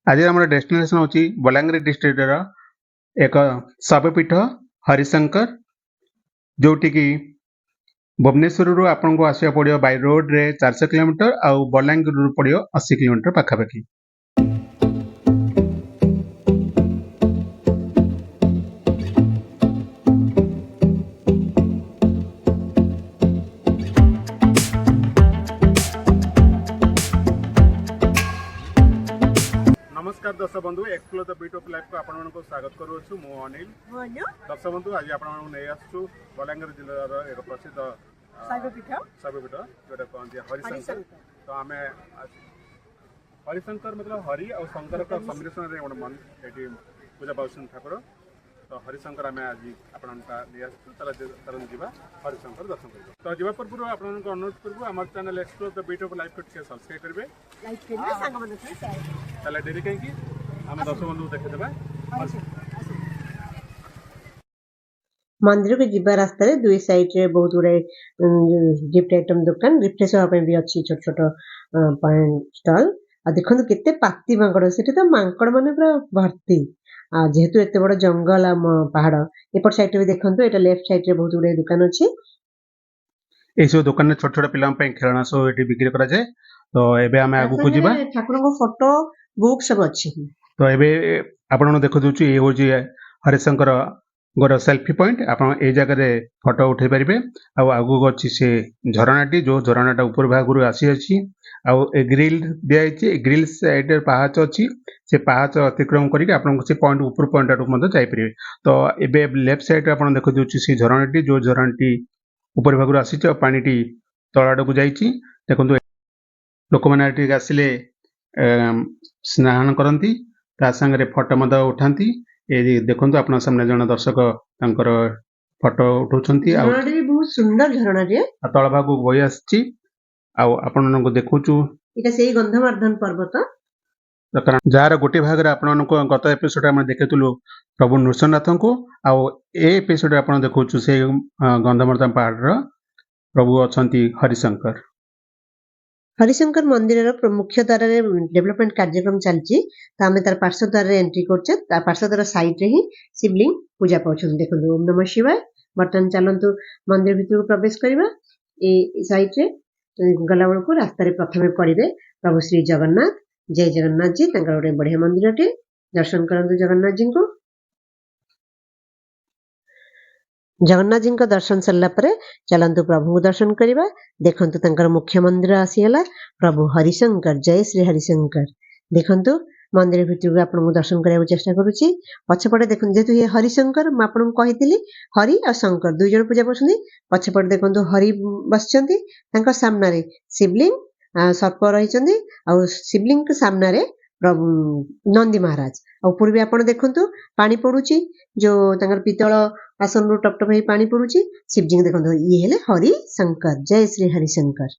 आज आम डेस्टिनेशन हूँ बलांगीर डिस्ट्रिक्टर एक शैवपीठ हरिशंकर जोटि की भुवनेश्वर आपन को आसवा पड़ो बाय रोड रे 400 किलोमीटर आउ बलांगीर पड़ो 80 किलोमीटर पाखापाखि। नमस्कार दर्शक बंधु explore the beat of life को आपण को स्वागत करूछु मो अनिल। दर्शक बंधु आज आपण नै आसछु बलांगीर जिल्लार एक प्रसिद्ध शैवपीठ जोटा कहते हरिशंकर। तो आम हरिशंकर मतलब हरि और शंकर का कॉम्बिनेशन रे मन एटी पूजा पाउछन ठाकुर। तो हरिशंकर आम आज आपण नै आसछु तरन जीवा हरिशंकर दर्शन करबो। तो जीवा पूर्व आपण को अनुरोध करबो हमर channel explore the beat of life को सब्सक्राइब करबे, लाइक करबे, संग मन से शेयर चला डेरी कहीं हम दर्शक बंधु देखे देबा। मंदिर को जीवा रास्ता रे दुई साइड रे बहुत गुड़े गिफ्ट आइटम दुकान रिफ्रेश होगा भी अच्छी छोट छोट स्टॉल। आ देखो केते पाती मांकड़ सेठी तो मांकड़ माने पूरा भर्ती। आ जेहेतु एते बड़ जंगल आम पहाड़ एपट साइड रे भी देखंतु एटा लेफ्ट साइड रे बहुत गुड़े दुकान अछि। ए सब दुकान छोट छोट पिलाम पे खेलना सब एठी बिक्री करा जाय। तो एबे हमें आगु को जीवा ठाकुर को फोटो बुक सब अछि। तो एबे आपण देखो दोछु ए हो जे हरिशंकर गोर सेल्फी पॉइंट आपण ए जगह रे फोटो उठे परिबे। आ आगु अछि से झरनाटी जो झरनाटा ऊपर भागुर आसी अछि। आ ए ग्रिल दिया अछि, ग्रिल साइड रे पहाच अछि, से पहाच अतिक्रम करिक आपण से पॉइंट ऊपर पॉइंट आटो मते जाई परिबे। तो एबे लेफ्ट साइड रे आपण देखो दोछु से झरनाटी जो झरनाटी ऊपर भागुर आसी छ पानीटी तळाडो को जाईछि। देखंतु लोक माने एठी आसिले स्नान करती ता संगे फोटो मत उठाती। ए देखंतु आपन सामने जन दर्शक तांकर फोटो उठाउछंती। आ बहुत सुंदर झरणा रे तळ भागु बय आछि। आ आपन को देखुछु एटा सेही गंधवर्धन पर्वत जार गोटे भाग रे आपन को गत एपिसोड हम देखैतुलु प्रभु नृसिंहनाथ को। आ ए एपिसोड आपन देखुछु से गंधवर्धन पहाड़ रो प्रभु अछंती हरिशंकर। हरिशंकर मंदिर मुख्य द्वार रे डेवलपमेंट कार्यक्रम चलची। तो आम तार पार्श्व द्वार रे एंट्री करछे। ता पार्श्व द्वार साइड रे ही शिवलिंग पूजा पाउछन। देखो ओम नमः शिवाय। बर्तन चलंतु मंदिर भीतर को प्रवेश करबा। ए साइड रे गला बेल को रास्ता रे प्रथमे पड़िबे प्रभु श्री जगन्नाथ। जय जगन्नाथ जी तांकर गोटे बढ़िया मंदिर टे दर्शन करंतु जगन्नाथ जी को। जगन्नाथ जी दर्शन सरला परे चलंतु प्रभु को दर्शन करिबा। देखंतु तांकर मुख्य मंदिर आसीगला प्रभु हरिशंकर। जय श्री हरिशंकर। देखंतु मंदिर भितर को आपन दर्शन करबा चेष्टा करूची। पछपटे देखन जेतु ये हरिशंकर म आपन कहितली हरि और शंकर दुई जन पूजा करछथि। पछपटे देखंतु हरि बसचंती तांकर सामने रे शिवलिंग सर्प रहिचंदी। आ शिवलिंग के सामने रे प्रभु नंदी महाराज। और ऊपर भी आपन देखंतु पानी पडुची जो तांकर पितल आसन रु टप टप पानी पडुची। शिवजी देखंतु ये हेले हरि शंकर। जय श्री हरिशंकर।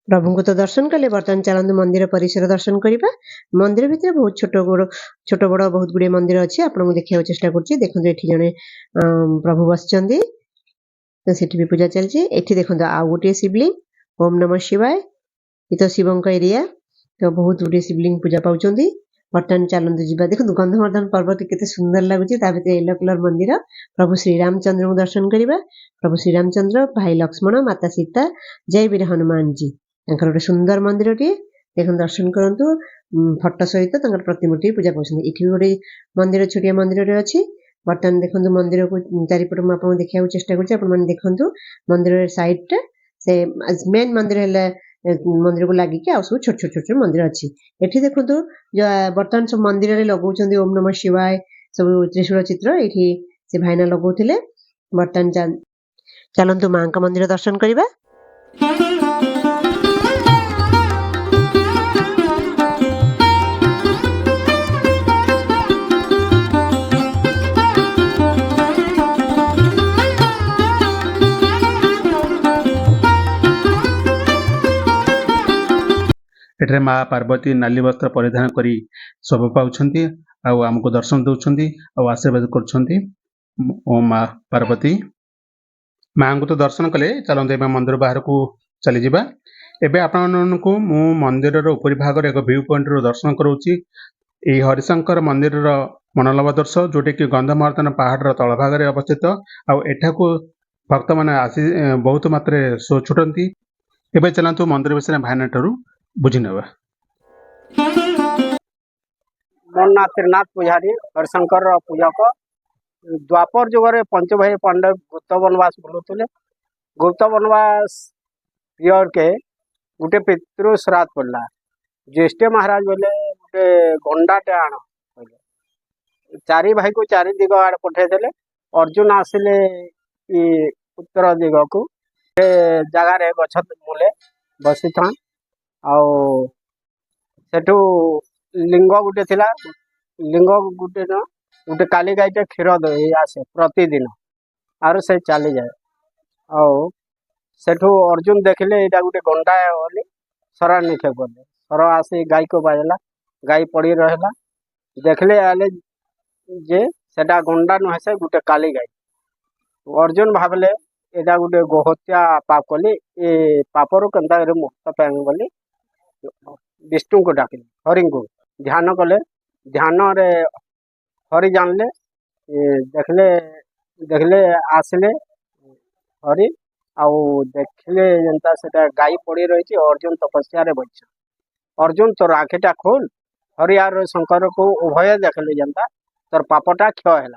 प्रभु को तो दर्शन कले। बर्तमान चलंतु मंदिर परिसर दर्शन करिबा। मंदिर भितर बहुत छोट बड़ बहुत गुडे मंदिर अछि। आपन को देखिया चेष्टा करछि। देखंतु एठी जने प्रभु बसचंदी तो सेठी भी पूजा चलछि। एठी देखंतु आ गोटे शिवलिंग ओम नमः शिवाय। इ तो शिवं का एरिया। तो बहुत गुडे शिवलिंग पूजा पाउचंदी। बर्तमान चलंतु जीवा। देखंतु गंधवर्धन पर्वत केते सुंदर लागुछि। ता भितर येलो कलर मंदिर प्रभु श्री रामचंद्र को दर्शन करिबा। प्रभु श्री रामचंद्र भाई लक्ष्मण माता सीता जय वीर हनुमान जी तांकर गोटे सुंदर मंदिर टी देखन दर्शन करंतु। फोटो सहित तांकर प्रतिमूर्ति पूजा करछन। इठी गोटे मंदिर छोटिया मंदिर रे अछि। बर्तमान देखंतु मंदिर को चारिपट म आपन देखिया चेष्टा करछि। आपन मन देखंतु मंदिर रे साइड टे से मेन मंदिर हेले मंदिर को लागि के आ सब छोट छोट छोट मंदिर अछि। एठी देखंतु बर्तमान सब मंदिर रे लगौचंदी ओम नमः शिवाय सब त्रिशूल चित्र एठी से भाइना लगौथिले। बर्तमान चलंतु मां का मंदिर दर्शन करिबा। एठारे माँ पार्वती नाली वस्त्र परिधान करी शोभा पाउछन्ति आउ आमको दर्शन दउछन्ति आउ आशीर्वाद करुछन्ति। ओ माँ पार्वती माँ तो दर्शन कले चलते एवं मंदिर बाहर को चली जावा। एबे आपको मु मंदिर उपरी भाग एक व्यू पॉइंट रो दर्शन कराऊँची। यही हरिशंकर मंदिर मनोलोभा दृश्य जोटा कि गंधमार्दन पहाड़ तल भाग में अवस्थित आठाकू भक्त मैंने आसी बहुत मात्रा शो छुटती। एबे चलतु मंदिर विषय भाईना ठारू बुझी नेबा। मोर ना त्रिनाथ पुजारी हरिशंकर पूजा को द्वापर जुगर पंच भाई पांडव गुप्त वनवास बुलुले। गुप्त वनवास पीरियड के गोटे पितृ श्राद्ध पड़ा। ज्येष्ठ महाराज बोले गोटे गंडाटे आण चारि भाई को चारि दिग आड़े पठे देले। अर्जुन आसिले उत्तर दिग को जगार गछ मूले बसी था। सेठू लिंग गुटे थिला। लिंग गुटे न गोटे काली गाईटे क्षीर दे आसे प्रतिदिन आर से चली जाए। सेठू अर्जुन देखले यहाँ गोटे गंडा है बोली सरा निक्षेप कले। सर आसी गाई को बाजला। गाई पड़ी रहा। देखले आले जे सेटा गंडा नुहे से गोटे काली गाई। अर्जुन भावले एटा गोटे गोहत्या पाप कली। ए पापर केन्ता मुक्त पाएंगे बोली विष्णु को डाकिले। हरि को ध्यान कले। ध्यान रे हरि जानले। देखले देखले आसले हरि आउ देखले जनता सेटा गाई पड़ी रही। अर्जुन तपस्या रे बच। अर्जुन तोर आखिटा खोल। हरियार शंकर को उभय देखले जनता तोर पापटा क्षय है।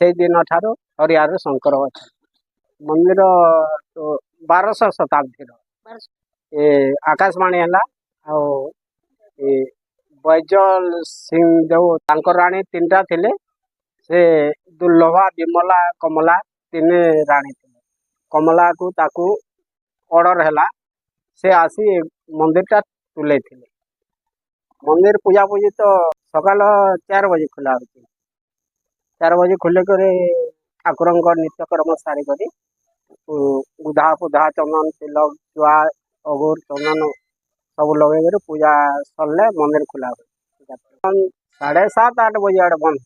से दिन ठारो हरियार शंकर अच्छा मंदिर तो 1200 शताब्दी आकाशवाणी है। बैजल सिंह जो तांकर राणी तीनटा थिले। से दुर्लभा विमला कमला तीन राणी थिले। कमला को ताकू ऑर्डर हैला से आसी मंदिर टा तुले थिले। मंदिर पूजा पूजी तो सकाल 4 बजे खुला होती। 4 बजे खुले करे ठाकुर नित्यकर्म सारी करी गुधा पुधा चंदन तिलक जुआ अगुर चंदन सब लगे पूजा सरले मंदिर खुला हुए। 7:30 8 बजे आड़े बंद।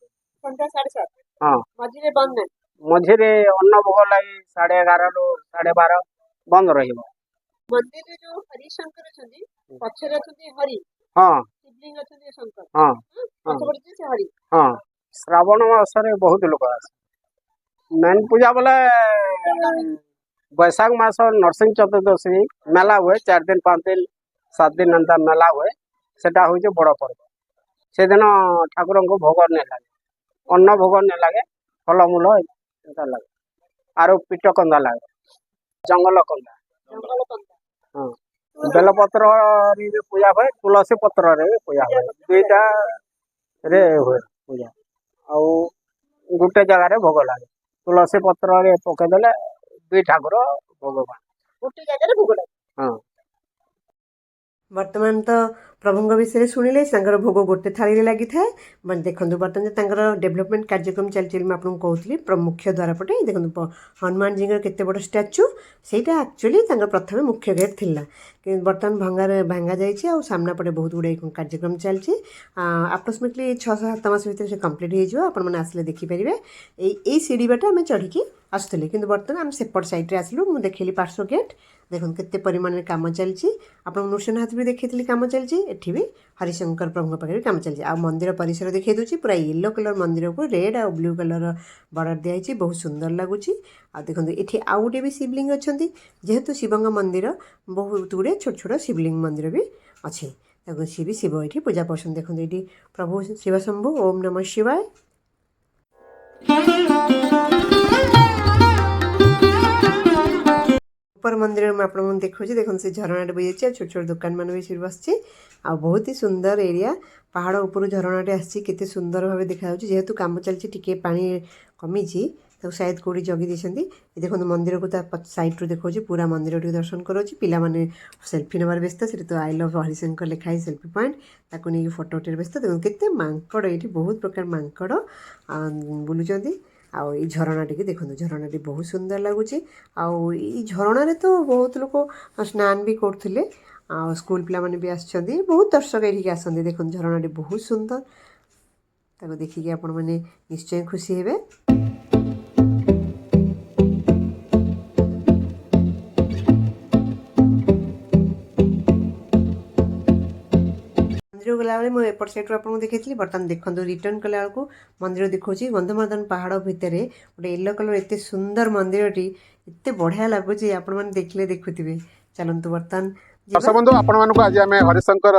7:30 हाँ मझे बंद मझे अन्न भोग लगी 11:30 रू 12:30 बंद रही। मंदिर जो हरिशंकर छथि पछरे छथि हरि। हाँ शिवलिंग छथि शंकर। हाँ पछरे से हरि। हाँ श्रावण मास बहुत लोग आस। मेन पूजा बोले बैशाख मास नरसिंह चतुर्दशी मेला हुए। 4 दिन 5 दिन 7 दिन एंता मेला हुए। सेटा होइछे बड़ पर्व। से दिन ठाकुर को भोग नहीं लगे। अन्न भोग नहीं लगे। फलमूल एंता लगे आरो पीठ कंदा लगे। जंगल कंदा हाँ बेलपत्र रे पूजा हुए। तुलसी पत्र रे पूजा हुए। दुईटा रे हुए पूजा आउ गोटे जगह रे भोग लगे। तुलसी पत्र रे पकेदेले 2 ठाकुर भगवान गोटे जगह रे भोग लगे। हाँ वर्तमान तो प्रभुଙ୍କ विषय शुणिले भोग गोटे थाली लगी थाए। देखो बर्तमान डेभलपमेंट कार्यक्रम चलती मुझे कहूली मुख्य द्वार पटे देखो हनुमान जी केते बड़ स्टाच्यू सेटा एक्चुअली प्रथम मुख्य गेट थिला कि बर्तमान भांगा जाइए और सामना पटे बहुत गुड़ाई कार्यक्रम चलती अप्रोक्सीमेटली 6-7 मास भर से कम्प्लीट हो आसले देखिपारे। यही सीढ़ी बाटे आम चढ़ी आसुले कि बर्तमान आम सेपट सैड्रे आसलु। मुझे देखली पार्श्व गेट देखो केते परिमाण में काम चलती। आप नृसिंहनाथ भी देखी काम चलती। एठी भी हरिशंकर प्रभु पाखे काम चलती। आ मंदिर परिसर देखिए दूसरी पूरा येलो कलर मंदिर को रेड आ ब्लू कलर बॉर्डर दिखाई बहुत सुंदर लगुच। आ देखो ये आउ गोटे भी शिवलिंग अच्छा जेहेतु शिवंग मंदिर बहुत गुड़े छोट छोट शिवलिंग मंदिर भी अच्छे। सी भी शिव ये पूजा पसंद देखो ये प्रभु शिव शंभु ओम नमः शिवाय। ऊपर मंदिर में आप देखो देखो से झरना बही जाए छोट छोट दुकान मान भी बस आ बहुत ही सुंदर एरिया पहाड़ ऊपर झरनाटे आसते सुंदर भाव देखा जेहेतु कम चलती टी पानी कमी शायद कौटी जगी देते। देखो मंदिर को सैड रू देखो पूरा मंदिर टी दर्शन करोची। पिला माने सेल्फी नबार व्यस्त से तो आई लव हरिशंकर लिखाई सेल्फी पॉइंट ताकू नहीं फोटो उठे व्यस्त। देखो केते मांकड़ ये बहुत प्रकार मांकड़ बुलूँ। आउ ये झरणा टी देखो झरणा टी बहुत सुंदर लगुच। आई झरणार तो बहुत लोग स्नान भी करते स्कूल पिला माने भी आछंती बहुत दर्शक एठी आसंती देखन झरणाटी बहुत सुंदर ताको देखिके आपण माने निश्चय खुशी हेबे। मंदिर गला बेले मुझे एपट साइड आपको देखी बर्तमान देखो रिटर्न कला बेलू मंदिर देखा गंधमार्दन पहाड़ भितर गोटे येलो कलर एत सुंदर मंदिरटी एत बढ़िया लगुच आपण मैंने देखले देखुवे। चलतु बर्तमान दर्शक बंधु आपण मानक आज आम हरिशंकर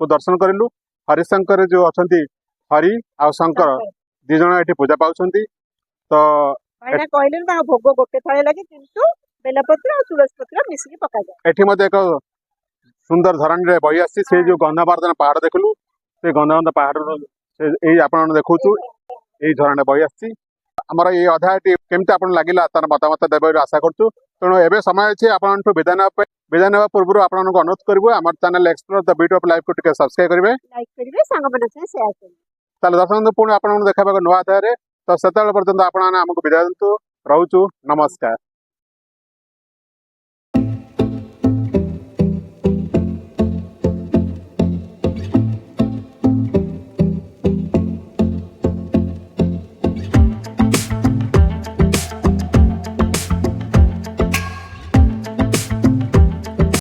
को दर्शन करूँ। हरिशंकर जो अच्छा हरि आ शंकर दी जन ये पूजा पाँच तो कहले भोग गोटे थाली लगे किंतु बेलपत्र और तुलसी पत्र मिसिकी पका जाए। एठी एक सुंदर झरणी रे बही आसी से जो गंधमार्दन पहाड़ देखलु से गंधमार्दन पहाड़ आपण देखु ये झरणी बही आसी आमर ये अध्याय केमती आपन लागिला तार मतामत देवे आशा करछु। तेणु एबे समय अछि आपन विदाय नेबा पूर्व आपन अनुरोध करबो आमर channel explore the beauty of life को टिके सब्सक्राइब करिवे लाइक करिवे संग मन से शेयर करिवे। ताले दर्शक पुणी आपन देखाबा नुआ अध्याय रे तो सेतल पर्यंत आपण हमको विदाय दंतु रहउछु। नमस्कार।